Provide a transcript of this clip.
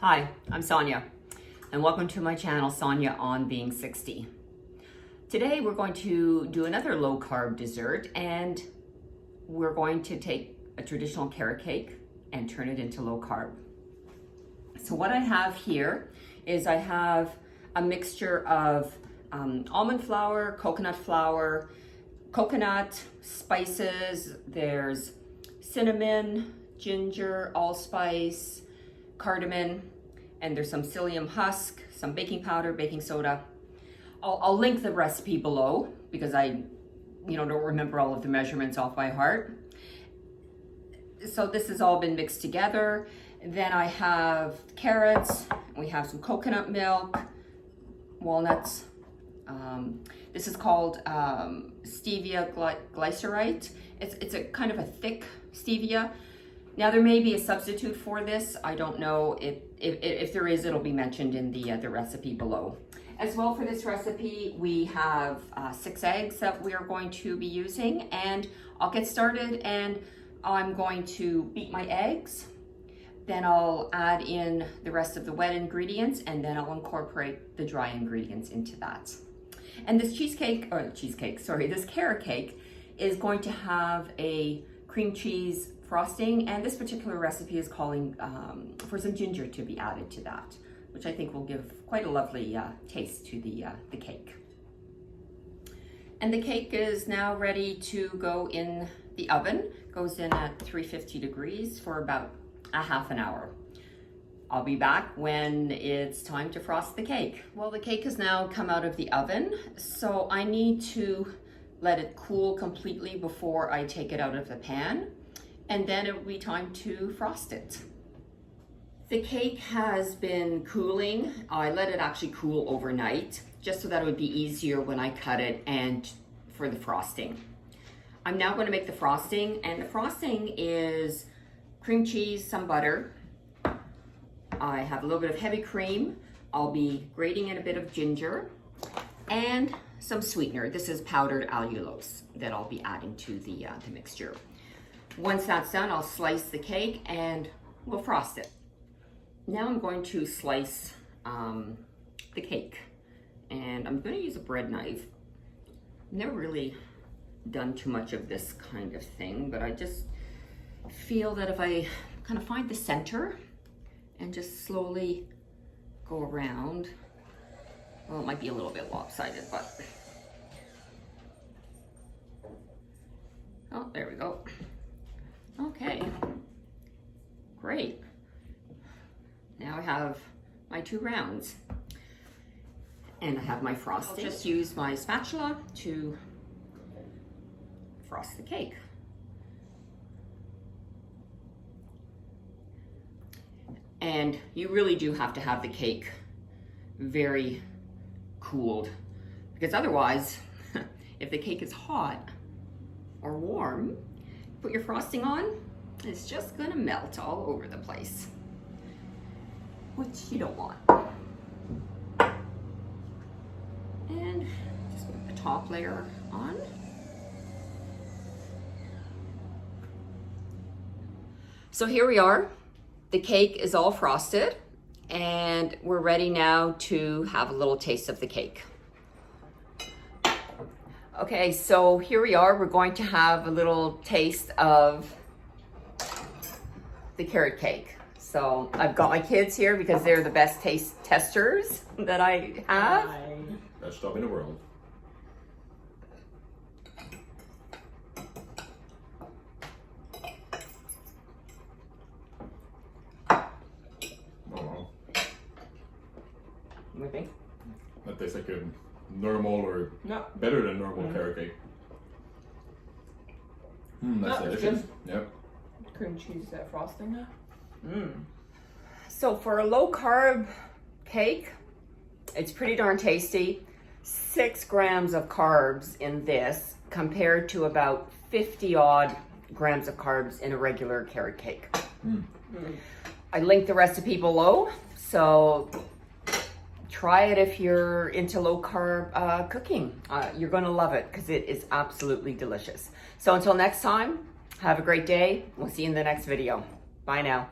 Hi, I'm Sonia, and welcome to my channel, Sonia on Being 60. Today we're going to do another low-carb dessert, and we're going to take a traditional carrot cake and turn it into low-carb. So what I have here is I have a mixture of almond flour, coconut, spices, there's cinnamon, ginger, allspice, cardamom, and there's some psyllium husk, some baking powder, baking soda. I'll link the recipe below because I don't remember all of the measurements off by heart. So this has all been mixed together. Then I have carrots, we have some coconut milk, walnuts. This is called stevia glycerite. It's a kind of a thick stevia. Now there may be a substitute for this. I don't know if there is, it'll be mentioned in the recipe below. As well, for this recipe, we have 6 eggs that we are going to be using, and I'll get started and I'm going to beat my eggs. Then I'll add in the rest of the wet ingredients, and then I'll incorporate the dry ingredients into that. And this this carrot cake is going to have a cream cheese frosting, and this particular recipe is calling for some ginger to be added to that, which I think will give quite a lovely taste to the cake. And the cake is now ready to go in the oven. Goes in at 350 degrees for about a half an hour. I'll be back when it's time to frost the cake. Well, the cake has now come out of the oven, so I need to let it cool completely before I take it out of the pan, and then it will be time to frost it. The cake has been cooling. I let it actually cool overnight, just so that it would be easier when I cut it and for the frosting. I'm now going to make the frosting, and the frosting is cream cheese, some butter. I have a little bit of heavy cream. I'll be grating in a bit of ginger and some sweetener. This is powdered allulose that I'll be adding to the mixture. Once that's done, I'll slice the cake and we'll frost it. Now I'm going to slice the cake, and I'm going to use a bread knife. I've never really done too much of this kind of thing, but I just feel that if I kind of find the center and just slowly go around, well, it might be a little bit lopsided, but oh, there we go. Okay, great. Now I have my 2 rounds, and I have my frosting. I'll just use my spatula to frost the cake. And you really do have to have the cake very cooled, because otherwise, if the cake is hot or warm, put your frosting on, it's just gonna melt all over the place, which you don't want. And just put the top layer on. So here we are. The cake is all frosted, and we're ready now to have a little taste of the cake. Okay, so here we are. We're going to have a little taste of the carrot cake. So I've got my kids here because they're the best taste testers that I have. Hi. Best job in the world. What do you think? That tastes like a normal, or No. better than normal carrot cake. That's No, it's delicious. good. Yep. Cream cheese frosting now. So for a low carb cake, it's pretty darn tasty. 6 grams of carbs in this compared to about 50 odd grams of carbs in a regular carrot cake. I linked the recipe below, so try it if you're into low carb cooking. You're going to love it because it is absolutely delicious. So until next time, have a great day. We'll see you in the next video. Bye now.